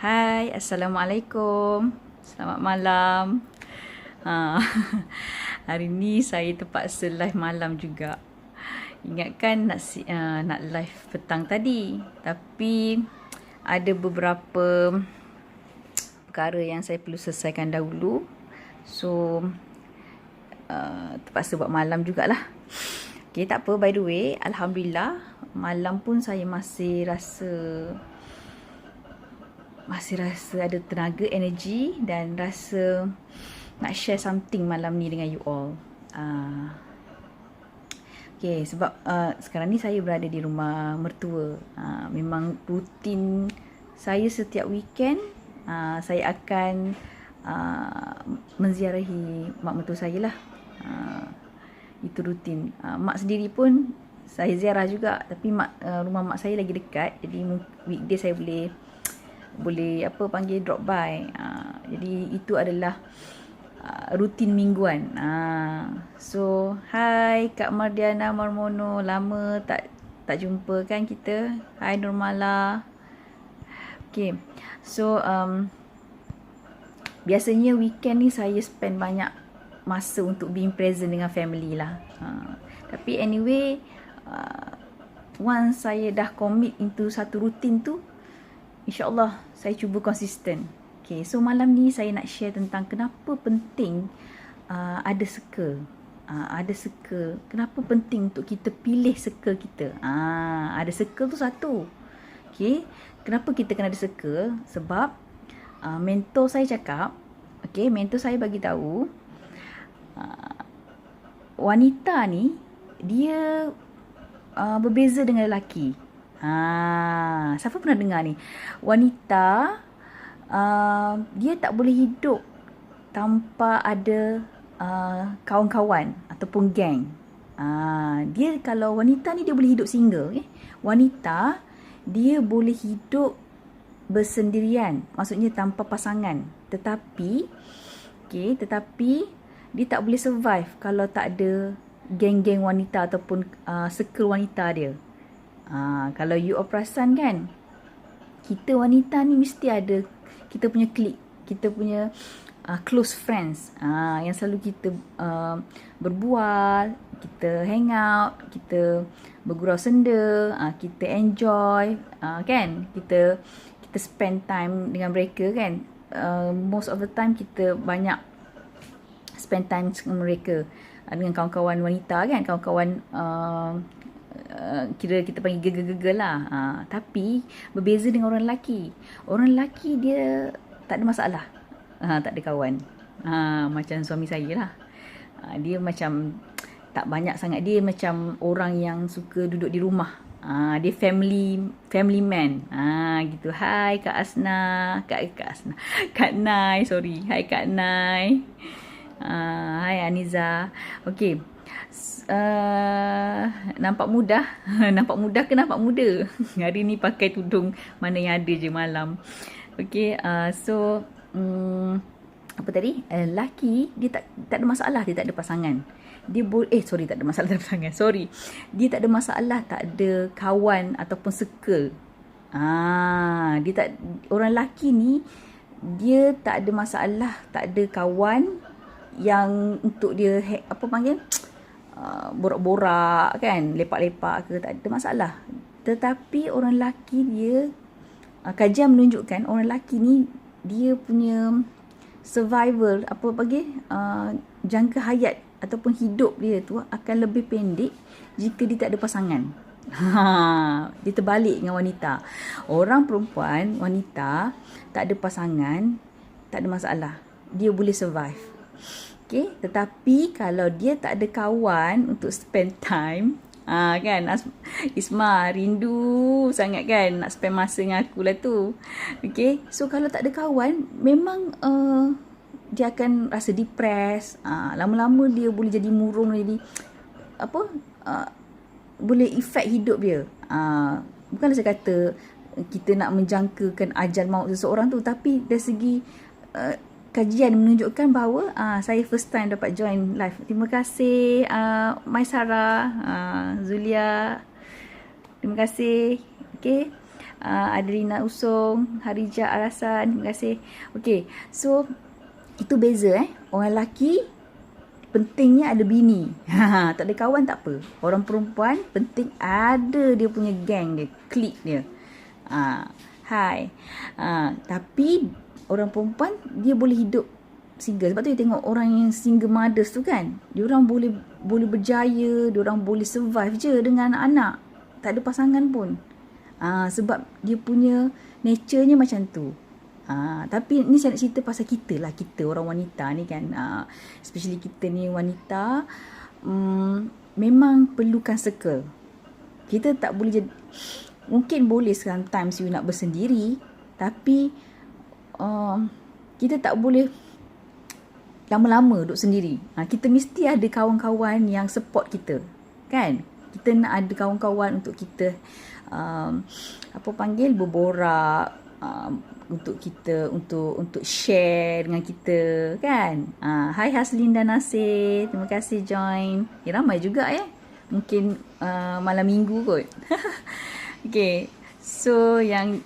Hai, Assalamualaikum. Selamat malam. Ha, hari ni saya terpaksa live malam juga. Ingatkan nak live petang tadi, tapi ada beberapa perkara yang saya perlu selesaikan dahulu. So, terpaksa buat malam jugalah. Okay, tak apa. By the way, Alhamdulillah, malam pun saya masih rasa ada tenaga, energi dan rasa nak share something malam ni dengan you all. Okay, sebab sekarang ni saya berada di rumah mertua. Memang rutin saya setiap weekend saya akan menziarahi mak mertua saya lah. Itu rutin. Mak sendiri pun saya ziarah juga, tapi rumah mak saya lagi dekat, jadi weekday saya boleh drop by. Jadi itu adalah rutin mingguan. So hai Kak Mardiana Marmono, lama tak jumpa kan kita. Hai Nurmala. Okay, so biasanya weekend ni saya spend banyak masa untuk being present dengan family lah. Tapi anyway, once saya dah commit into satu rutin tu, InsyaAllah saya cuba konsisten. Okay, so malam ni saya nak share tentang kenapa penting ada circle. Ada circle. Kenapa penting untuk kita pilih circle kita. Ada circle tu satu. Okay, kenapa kita kena ada circle? Sebab mentor saya cakap, okay, mentor saya bagi tahu, wanita ni dia berbeza dengan lelaki. Siapa pernah dengar ni? Wanita dia tak boleh hidup tanpa ada kawan-kawan ataupun geng. Dia kalau wanita ni dia boleh hidup single. Wanita dia boleh hidup bersendirian, maksudnya tanpa pasangan. Tetapi dia tak boleh survive kalau tak ada geng-geng wanita ataupun circle wanita dia. Kalau you perasan kan, kita wanita ni mesti ada kita punya clique, kita punya close friends, yang selalu kita berbual, kita hang out, kita bergurau senda, kita enjoy, kan, kita spend time dengan mereka kan. Most of the time kita banyak spend time dengan mereka, dengan kawan-kawan wanita kan, kawan-kawan kira kita panggil gegel-gegel lah. Tapi berbeza dengan orang lelaki. Orang lelaki dia tak ada masalah, tak ada kawan. Macam suami saya lah. Dia macam tak banyak sangat. Dia macam orang yang suka duduk di rumah. Dia family man. Gitu. Hai Kak Asna, Kak Nai, sorry. Hai Kak Nai. Hai Aniza. Okay. Nampak mudah ke nampak muda? Hari ni pakai tudung mana yang ada je malam. Okay, so apa tadi? Lelaki dia tak ada masalah, dia tak ada pasangan. Dia tak ada masalah, tak ada pasangan. Dia tak ada masalah, tak ada kawan ataupun circle. Orang lelaki ni dia tak ada masalah, tak ada kawan yang untuk dia borak-borak kan, lepak-lepak ke, tak ada masalah. Tetapi orang lelaki dia, kajian menunjukkan orang lelaki ni dia punya survival jangka hayat ataupun hidup dia tu akan lebih pendek jika dia tak ada pasangan. Dia terbalik dengan wanita. Orang perempuan, wanita tak ada pasangan, tak ada masalah, dia boleh survive. Okay, tetapi kalau dia tak ada kawan untuk spend time, kan, Isma rindu sangat kan nak spend masa dengan aku lah tu. Okay, so kalau tak ada kawan, memang dia akan rasa depressed. Lama-lama dia boleh jadi murung, jadi boleh efek hidup dia. Bukanlah saya kata kita nak menjangkakan ajal maut seseorang tu, tapi dari segi kajian menunjukkan bahawa saya first time dapat join live. Terima kasih Maisara, Zulia. Terima kasih. Okay. Adrina Usong, Harija Arasan, terima kasih. Okay, so itu beza Orang lelaki pentingnya ada bini. Tak ada kawan tak apa. Orang perempuan penting ada dia punya geng dia, klik dia. Hai. Tapi orang perempuan dia boleh hidup single. Sebab tu dia tengok orang yang single mothers tu kan, dia orang boleh berjaya, dia orang boleh survive je dengan anak. Tak ada pasangan pun. Sebab dia punya nature-nya macam tu. Tapi ni saya nak cerita pasal kita lah, kita orang wanita ni kan, especially kita ni wanita, memang perlukan circle. Kita tak boleh jadi, mungkin boleh sometimes you nak bersendiri, tapi kita tak boleh lama-lama duduk sendiri. Kita mesti ada kawan-kawan yang support kita, kan? Kita nak ada kawan-kawan untuk kita berborak, untuk kita untuk share dengan kita, kan? Hai Haslinda Nasir, terima kasih join. Ramai juga mungkin malam minggu kot. Okay, so yang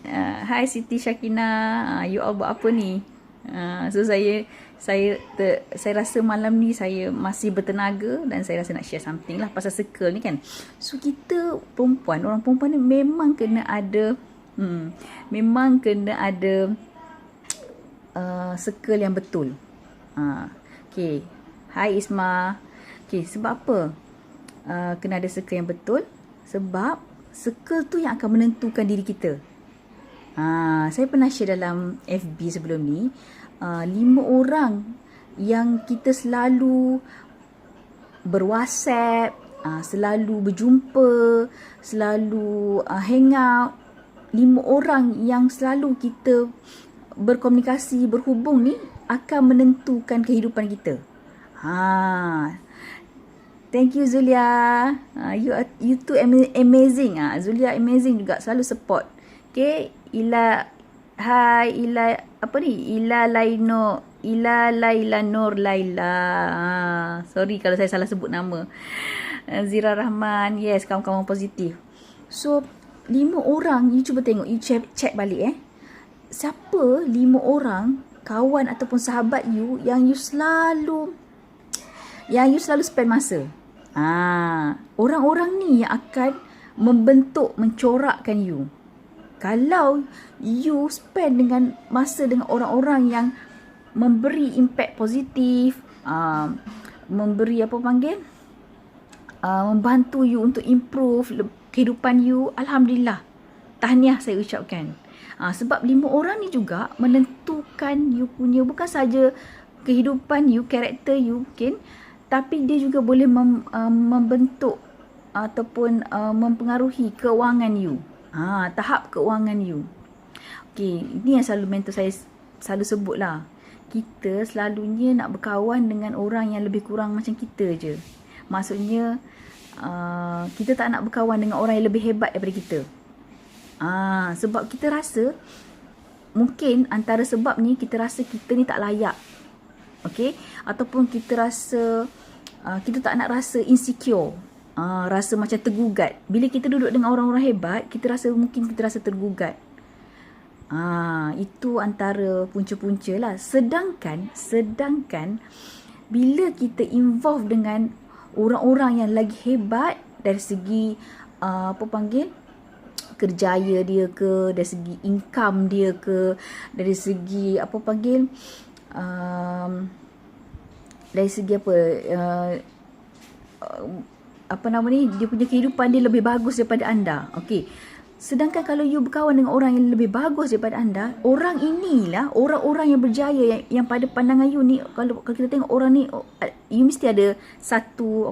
hai Siti Syakina, you all buat apa ni? So saya rasa malam ni saya masih bertenaga dan saya rasa nak share something lah pasal circle ni kan. So kita perempuan, orang perempuan ni memang kena ada circle yang betul. Okay, hai Isma. Okay, sebab apa kena ada circle yang betul? Sebab circle tu yang akan menentukan diri kita. Saya pernah share dalam FB sebelum ni, 5 orang yang kita selalu berwhatsapp, selalu berjumpa, selalu hang out. 5 orang yang selalu kita berkomunikasi, berhubung ni akan menentukan kehidupan kita. Thank you Zulia. You too amazing. Zulia amazing juga, selalu support. Okay, Hai Ila Laila Nur Laila. Sorry kalau saya salah sebut nama. Zira Rahman, yes, kawan-kawan positif. So 5 orang, you cuba tengok, you check balik siapa 5 orang kawan ataupun sahabat you yang you selalu spend masa. Orang-orang ni yang akan membentuk, mencorakkan you. Kalau you spend dengan masa dengan orang-orang yang memberi impact positif, memberi membantu you untuk improve kehidupan you, alhamdulillah, tahniah saya ucapkan. Sebab 5 orang ni juga menentukan you punya, bukan saja kehidupan you, karakter you mungkin, tapi dia juga boleh membentuk ataupun mempengaruhi keuangan you. Tahap keuangan you. Okay, ini yang selalu mentor saya selalu sebut lah. Kita selalunya nak berkawan dengan orang yang lebih kurang macam kita je. Maksudnya kita tak nak berkawan dengan orang yang lebih hebat daripada kita. Sebab kita rasa, mungkin antara sebab ni kita rasa kita ni tak layak. Okay, ataupun kita rasa kita tak nak rasa insecure. Rasa macam tergugat. Bila kita duduk dengan orang-orang hebat, kita rasa tergugat. Itu antara punca-punca lah. Sedangkan bila kita involve dengan orang-orang yang lagi hebat dari segi kerjaya dia ke, dari segi income dia ke, dari segi dari segi dia punya kehidupan dia lebih bagus daripada anda. Okey. Sedangkan kalau you berkawan dengan orang yang lebih bagus daripada anda, orang inilah orang-orang yang berjaya yang pada pandangan you ni, kalau kita tengok orang ni, you mesti ada satu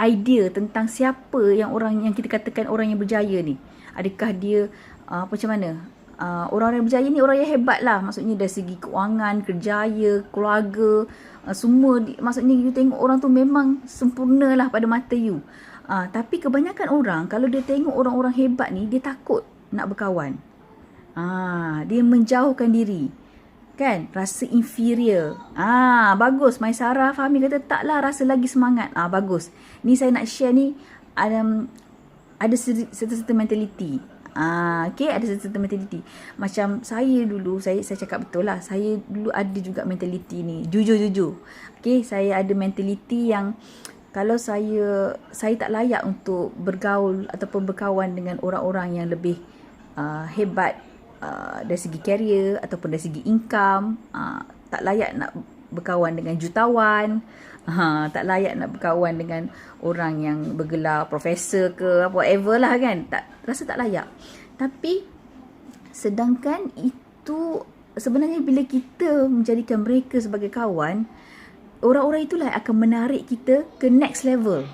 idea tentang siapa yang orang yang kita katakan orang yang berjaya ni. Adakah dia macam mana? Orang-orang yang berjaya ni orang yang hebat lah. Maksudnya dari segi keuangan, kerjaya, keluarga, semua. Maksudnya you tengok orang tu memang sempurna lah pada mata you. Tapi kebanyakan orang, kalau dia tengok orang-orang hebat ni, dia takut nak berkawan. Dia menjauhkan diri. Kan? Rasa inferior. Bagus. Maisara Fahmi kata, taklah, rasa lagi semangat. Bagus. Ni saya nak share ni, ada certain mentality. Okay, ada certain mentality. Macam saya dulu, saya cakap betul lah. Saya dulu ada juga mentality ni. Jujur. Okay, saya ada mentality yang kalau saya tak layak untuk bergaul ataupun berkawan dengan orang-orang yang lebih hebat dari segi career ataupun dari segi income. Tak layak nak berkawan dengan jutawan. Tak layak nak berkawan dengan orang yang bergelar profesor ke whatever lah kan. Rasa tak layak. Tapi sedangkan itu sebenarnya bila kita menjadikan mereka sebagai kawan, orang-orang itulah yang akan menarik kita ke next level.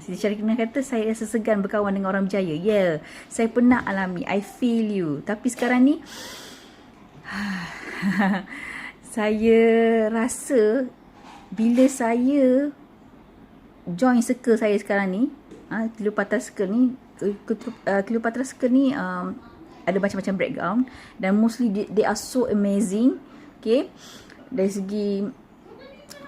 Siti Syarifina kata, saya rasa segan berkawan dengan orang berjaya. Yeah, saya pernah alami. I feel you. Tapi sekarang ni saya rasa bila saya join circle saya sekarang ni, Cleopatra Circle ni, Cleopatra Circle ni ada macam-macam background dan mostly they are so amazing. Okay, dari segi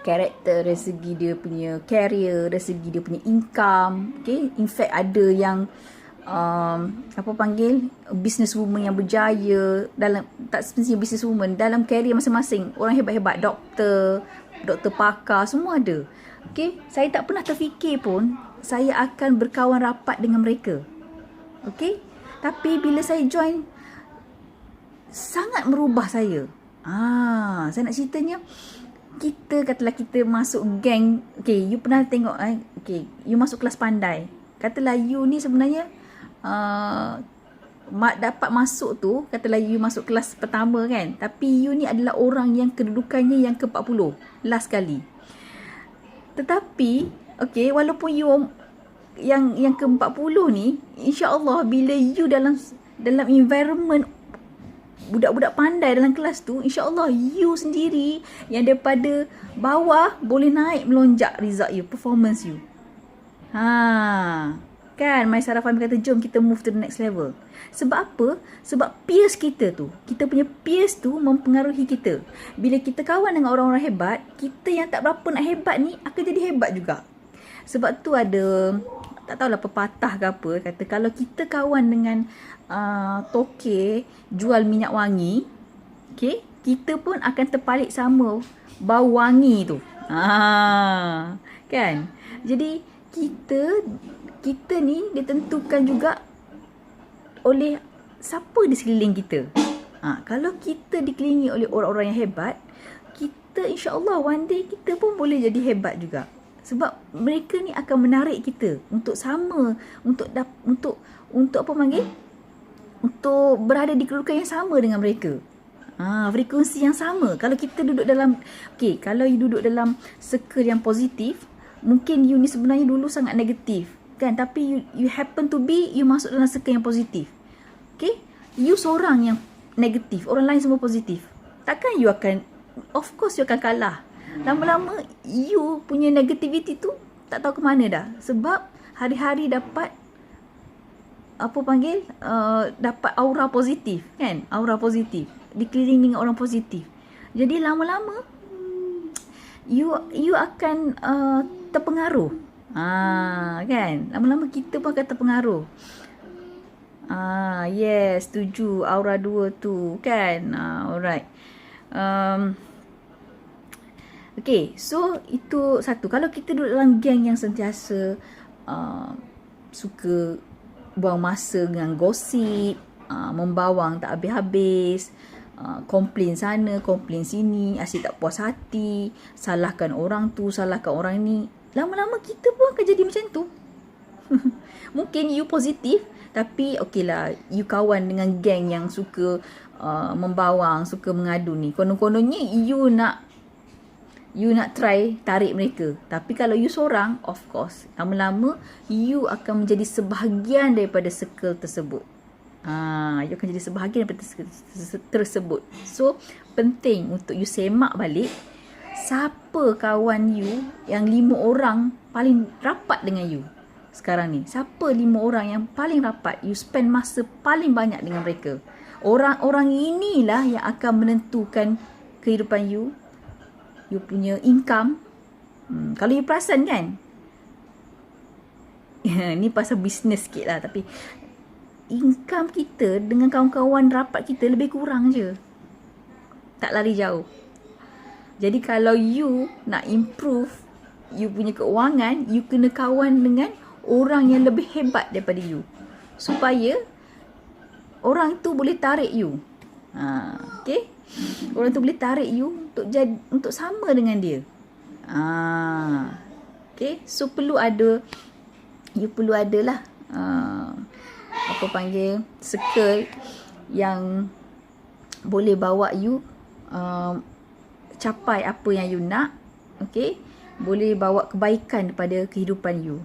karakter, dari segi dia punya career, dari segi dia punya income. Okay, in fact ada yang businesswoman yang berjaya dalam, tak semestinya businesswoman, dalam career masing-masing. Orang hebat-hebat, doktor pakar, semua ada. Okay, saya tak pernah terfikir pun saya akan berkawan rapat dengan mereka. Okay, tapi bila saya join, sangat merubah saya. Saya nak ceritanya, katalah kita masuk geng. Okay, you pernah tengok okay, you masuk kelas pandai. Katalah you ni sebenarnya dapat masuk tu, katalah you masuk kelas pertama kan, tapi you ni adalah orang yang kedudukannya yang ke-40 last kali. Tetapi okay, walaupun you yang ke-40 ni, insya-Allah bila you dalam environment budak-budak pandai dalam kelas tu, insya-Allah you sendiri yang daripada bawah boleh naik melonjak result you, performance you. Kan Maisarah Fahmi kata, jom kita move to the next level. Sebab apa? Sebab peers kita tu, kita punya peers tu mempengaruhi kita. Bila kita kawan dengan orang-orang hebat, kita yang tak berapa nak hebat ni akan jadi hebat juga. Sebab tu ada, tak tahulah pepatah ke apa, kata kalau kita kawan dengan toke jual minyak wangi, okay, kita pun akan terpalit sama bau wangi tu. Kan? Jadi kita ni ditentukan juga oleh siapa di sekeliling kita. Kalau kita dikelilingi oleh orang-orang yang hebat, kita insya-Allah one day kita pun boleh jadi hebat juga. Sebab mereka ni akan menarik kita untuk sama, untuk apa panggil? Untuk berada di kedudukan yang sama dengan mereka. Frekuensi yang sama. Kalau kita duduk dalam, okay, kalau you duduk dalam circle yang positif, mungkin you ni sebenarnya dulu sangat negatif, kan? Tapi you happen to be, you masuk dalam circle yang positif. Okay? You seorang yang negatif, orang lain semua positif. Takkan you akan, of course you akan kalah. Lama-lama you punya negativity tu tak tahu ke mana dah. Sebab hari-hari dapat dapat aura positif, kan? Aura positif, dikelilingi dengan orang positif. Jadi lama-lama you akan terpengaruh. Kan? Lama-lama kita pun akan terpengaruh. Yes, setuju. Aura 2 tu, kan? Alright. Okay, so itu satu. Kalau kita duduk dalam geng yang sentiasa suka buang masa dengan gosip, membawang tak habis-habis, komplain sana, komplain sini, asyik tak puas hati, salahkan orang tu, salahkan orang ni, lama-lama kita pun akan jadi macam tu. Mungkin you positif, tapi okey lah, you kawan dengan geng yang suka membawang, suka mengadu ni. Konon-kononnya you nak try tarik mereka. Tapi kalau you seorang, of course, lama-lama you akan menjadi sebahagian daripada circle tersebut. You akan jadi sebahagian daripada tersebut. So, penting untuk you semak balik siapa kawan you yang 5 orang paling rapat dengan you sekarang ni. Siapa 5 orang yang paling rapat, you spend masa paling banyak dengan mereka. Orang-orang inilah yang akan menentukan kehidupan you, you punya income. Kalau you perasan kan, ni pasal bisnes sikit lah, tapi income kita dengan kawan-kawan rapat kita lebih kurang je. Tak lari jauh. Jadi kalau you nak improve you punya keuangan, you kena kawan dengan orang yang lebih hebat daripada you. Supaya orang tu boleh tarik you. Okay? Orang tu boleh tarik you untuk sama dengan dia. Okay? So you perlu ada lah circle yang boleh bawa you capai apa yang you nak. Okay? Boleh bawa kebaikan kepada kehidupan you.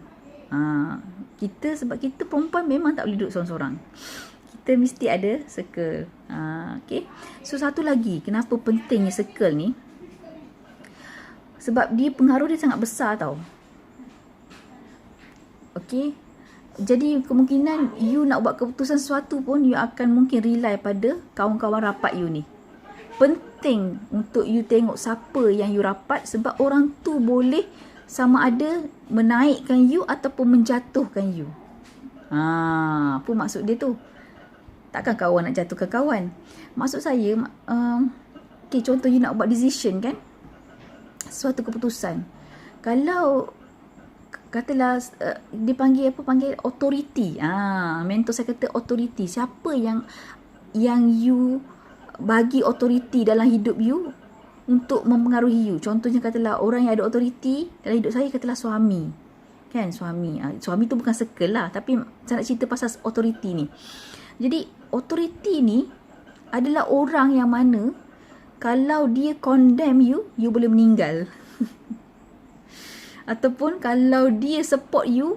Sebab kita perempuan memang tak boleh duduk seorang-seorang. Kita mesti ada circle. Okay? So satu lagi, kenapa pentingnya circle ni? Sebab pengaruh dia sangat besar tau. Okay? Jadi kemungkinan you nak buat keputusan sesuatu pun, you akan mungkin rely pada kawan-kawan rapat you ni. Penting untuk you tengok siapa yang you rapat, sebab orang tu boleh sama ada menaikkan you ataupun menjatuhkan you. Apa maksud dia tu? Takkan kawan nak jatuhkan kawan. Maksud saya, okay, contoh you nak buat decision kan? Suatu keputusan. Kalau katalah dia panggil authority. Mentor saya kata authority. Siapa yang you bagi authority dalam hidup you untuk mempengaruhi you. Contohnya katalah orang yang ada authority dalam hidup saya, katalah suami. Kan, suami. Suami tu bukan circle lah, tapi saya nak cerita pasal authority ni. Jadi authority ni adalah orang yang mana kalau dia condemn you, you boleh meninggal. Ataupun kalau dia support you,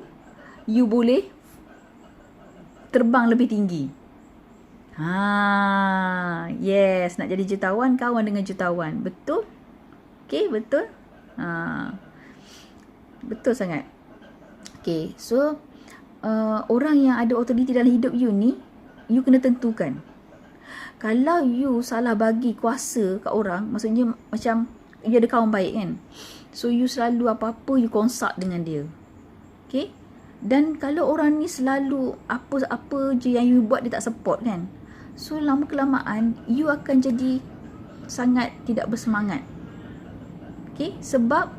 you boleh terbang lebih tinggi. Yes, nak jadi jutawan, kawan dengan jutawan. Betul? Okay, betul? Betul sangat. Okay, so orang yang ada authority dalam hidup you ni, you kena tentukan. Kalau you salah bagi kuasa kat orang, maksudnya macam you ada kawan baik kan, so you selalu apa-apa you consult dengan dia. Okay? Dan kalau orang ni selalu apa-apa je yang you buat dia tak support kan, so lama kelamaan you akan jadi sangat tidak bersemangat. Okay? Sebab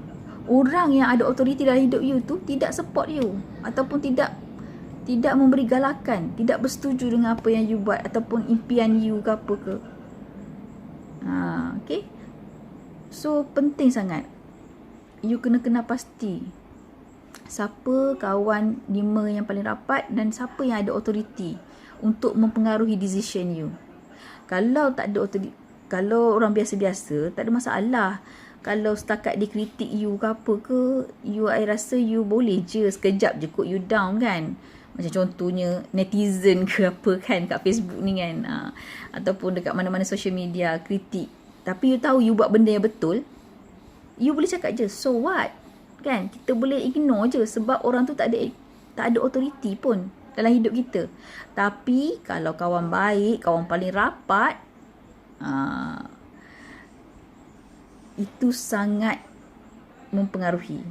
orang yang ada authority dalam hidup you tu tidak support you, ataupun tidak memberi galakan, tidak bersetuju dengan apa yang you buat ataupun impian you ke apa ke. Okay? So penting sangat you kena pasti siapa kawan 5 yang paling rapat dan siapa yang ada authority untuk mempengaruhi decision you. Kalau tak ada authority, kalau orang biasa-biasa, tak ada masalah. Kalau setakat dia kritik you ke apa ke, I rasa you boleh je sekejap je put you down kan. Macam contohnya netizen ke apa kan kat Facebook ni kan, ataupun dekat mana-mana social media kritik. Tapi you tahu you buat benda yang betul, you boleh cakap je, so what? Kan? Kita boleh ignore je sebab orang tu tak ada authority pun dalam hidup kita. Tapi kalau kawan baik, kawan paling rapat, itu sangat mempengaruhi.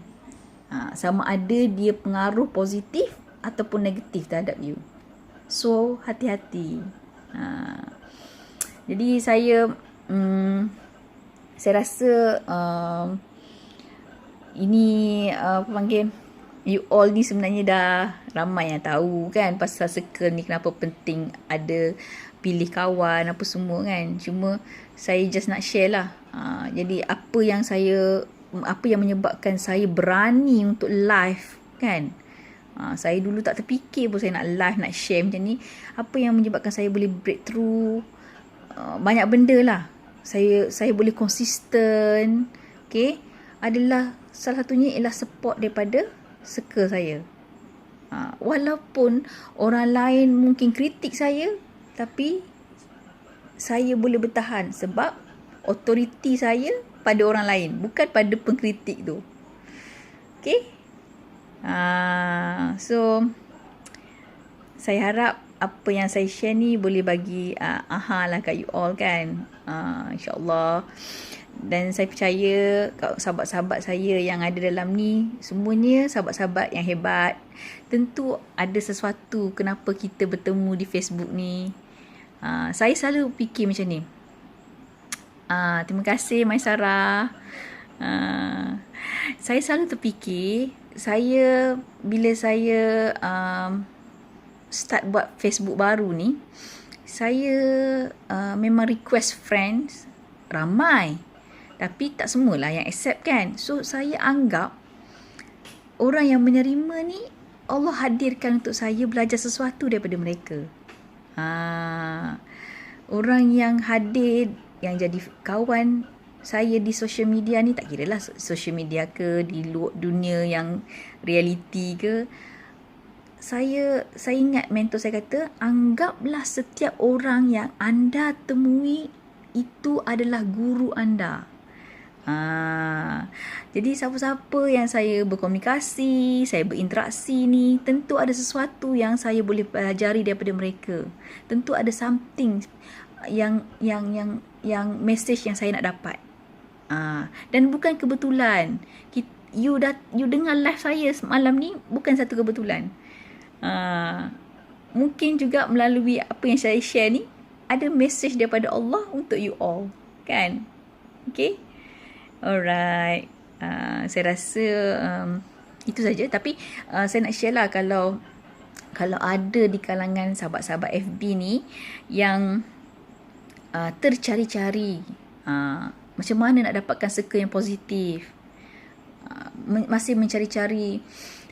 Sama ada dia pengaruh positif ataupun negatif terhadap you. So hati-hati. Jadi saya rasa ini you all ni sebenarnya dah ramai yang tahu kan pasal circle ni, kenapa penting ada pilih kawan apa semua kan. Cuma saya just nak share lah. Jadi apa yang menyebabkan saya berani untuk live kan. Saya dulu tak terfikir pun saya nak live, nak share macam ni. Apa yang menyebabkan saya boleh breakthrough, banyak benda lah. Saya boleh konsisten. Okay, adalah salah satunya ialah support daripada circle saya. Walaupun orang lain mungkin kritik saya, tapi saya boleh bertahan sebab authority saya pada orang lain, bukan pada pengkritik tu. Okay? So saya harap apa yang saya share ni boleh bagi aha lah kat you all kan. InsyaAllah. Dan saya percaya sahabat-sahabat saya yang ada dalam ni, semuanya sahabat-sahabat yang hebat. Tentu ada sesuatu kenapa kita bertemu di Facebook ni. Saya selalu fikir macam ni. Terima kasih Maisara. Saya selalu terfikir, bila saya start buat Facebook baru ni, saya memang request friends ramai, tapi tak semualah yang accept kan. So saya anggap orang yang menerima ni Allah hadirkan untuk saya belajar sesuatu daripada mereka. Orang yang hadir, yang jadi kawan saya di social media ni, tak kira lah social media ke, di luar dunia yang reality ke, saya ingat mentor saya kata, anggaplah setiap orang yang anda temui itu adalah guru anda. Jadi siapa-siapa yang saya berkomunikasi, saya berinteraksi ni, tentu ada sesuatu yang saya boleh pelajari daripada mereka. Tentu ada something yang message yang saya nak dapat. Dan bukan kebetulan. You dengar live saya semalam ni bukan satu kebetulan. Mungkin juga melalui apa yang saya share ni, ada message daripada Allah untuk you all, kan? Okay? Alright. Saya rasa itu saja. Tapi saya nak share lah, kalau ada di kalangan sahabat-sahabat FB ni yang tercari-cari macam mana nak dapatkan circle yang positif, masih mencari-cari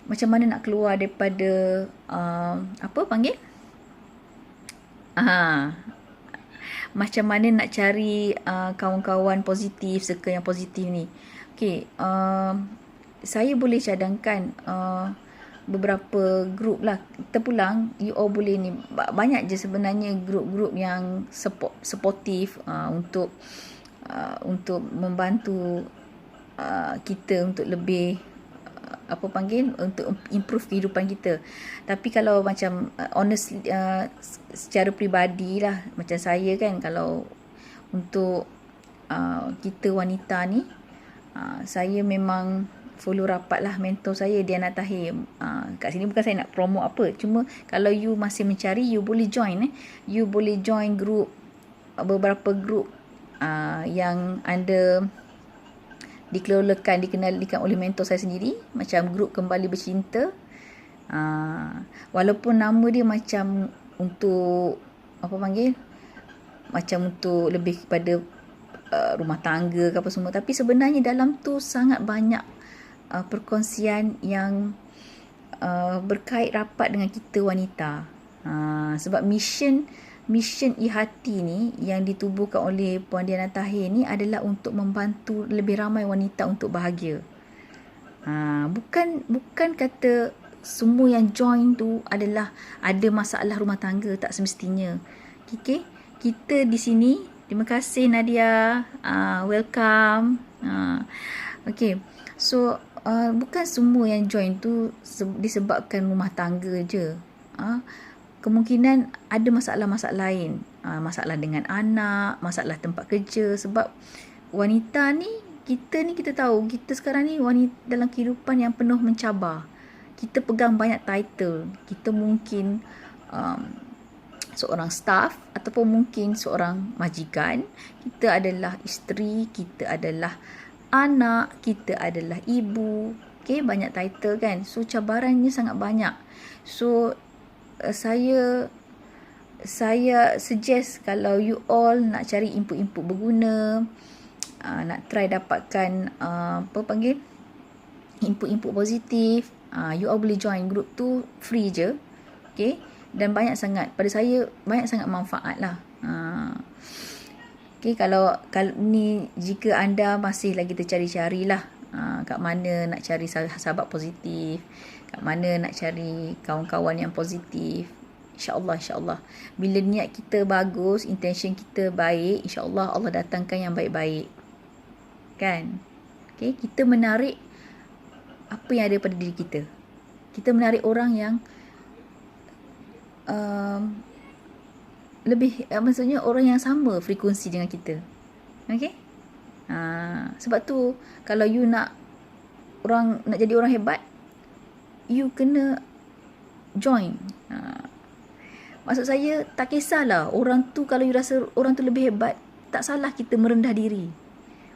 macam mana nak keluar daripada macam mana nak cari kawan-kawan positif, circle yang positif ni. Okay, saya boleh cadangkan beberapa group lah. Terpulang, you all boleh ni, banyak je sebenarnya group-group yang supportive untuk membantu kita untuk lebih untuk improve kehidupan kita. Tapi kalau macam honestly, secara peribadi lah, macam saya kan, kalau untuk kita wanita ni, saya memang follow rapat lah mentor saya, Diana Tahir. Kat sini bukan saya nak promote apa, cuma kalau you masih mencari, you boleh join. You boleh join group, beberapa group yang anda dikenalikan oleh mentor saya sendiri, macam grup Kembali Bercinta. Walaupun nama dia macam untuk macam untuk lebih kepada rumah tangga ke apa semua, tapi sebenarnya dalam tu sangat banyak perkongsian yang berkait rapat dengan kita wanita. Sebab mission Ihati ni yang ditubuhkan oleh Puan Diana Tahir ni adalah untuk membantu lebih ramai wanita untuk bahagia. Bukan kata semua yang join tu adalah ada masalah rumah tangga, tak semestinya. Okay? Kita di sini, terima kasih Nadia, welcome. Okay, so bukan semua yang join tu disebabkan rumah tangga je. Kemungkinan ada masalah-masalah lain, masalah dengan anak, masalah tempat kerja. Sebab wanita ni, kita tahu, kita sekarang ni wanita dalam kehidupan yang penuh mencabar. Kita pegang banyak title. Kita mungkin seorang staff, ataupun mungkin seorang majikan. Kita adalah isteri, kita adalah anak, kita adalah ibu. Okay, banyak title kan. So cabarannya sangat banyak. So saya suggest kalau you all nak cari input-input berguna, nak try dapatkan input-input positif, you all boleh join group tu, free je. Okay, dan banyak sangat, pada saya banyak sangat manfaat lah. Okay, kalau ni, jika anda masih lagi tercari-cari lah, kat mana nak cari sahabat positif, kat mana nak cari kawan-kawan yang positif, InsyaAllah bila niat kita bagus, intention kita baik, InsyaAllah Allah datangkan yang baik-baik, kan? Okay, kita menarik apa yang ada pada diri kita. Kita menarik orang yang lebih, maksudnya orang yang sama frekuensi dengan kita. Okay, Sebab tu kalau you nak jadi orang hebat, you kena join. Maksud saya, tak kisahlah orang tu, kalau you rasa orang tu lebih hebat, tak salah kita merendah diri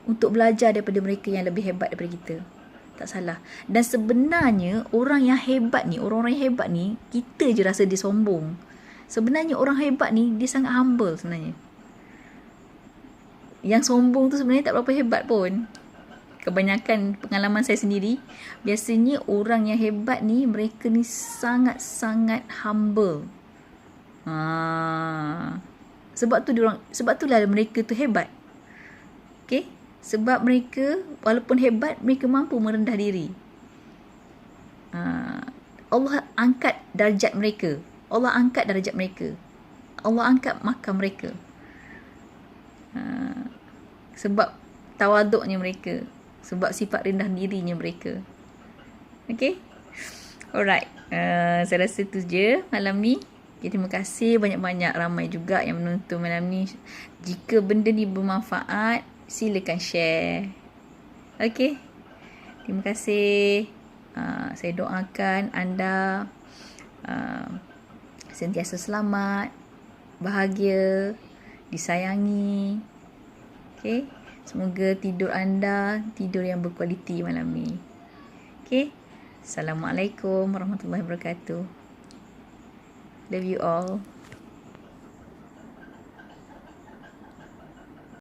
untuk belajar daripada mereka yang lebih hebat daripada kita. Tak salah. Dan sebenarnya orang yang hebat ni, orang-orang yang hebat ni, kita je rasa dia sombong. Sebenarnya orang hebat ni dia sangat humble sebenarnya. Yang sombong tu sebenarnya tak berapa hebat pun. Kebanyakan pengalaman saya sendiri, biasanya orang yang hebat ni, mereka ni sangat-sangat humble. Sebab itulah mereka tu hebat. Okay? Sebab mereka walaupun hebat, mereka mampu merendah diri. Allah angkat darjat mereka. Allah angkat darjat mereka. Allah angkat makam mereka. Sebab tawaduknya mereka. Sebab sifat rendah dirinya mereka. Okay? Alright. Saya rasa itu je malam ni. Okay, terima kasih banyak-banyak, ramai juga yang menonton malam ni. Jika benda ni bermanfaat, silakan share. Okay. Terima kasih. Saya doakan anda sentiasa selamat, bahagia, disayangi. Okay. Semoga tidur anda tidur yang berkualiti malam ni. Okay. Assalamualaikum warahmatullahi wabarakatuh. Love you all.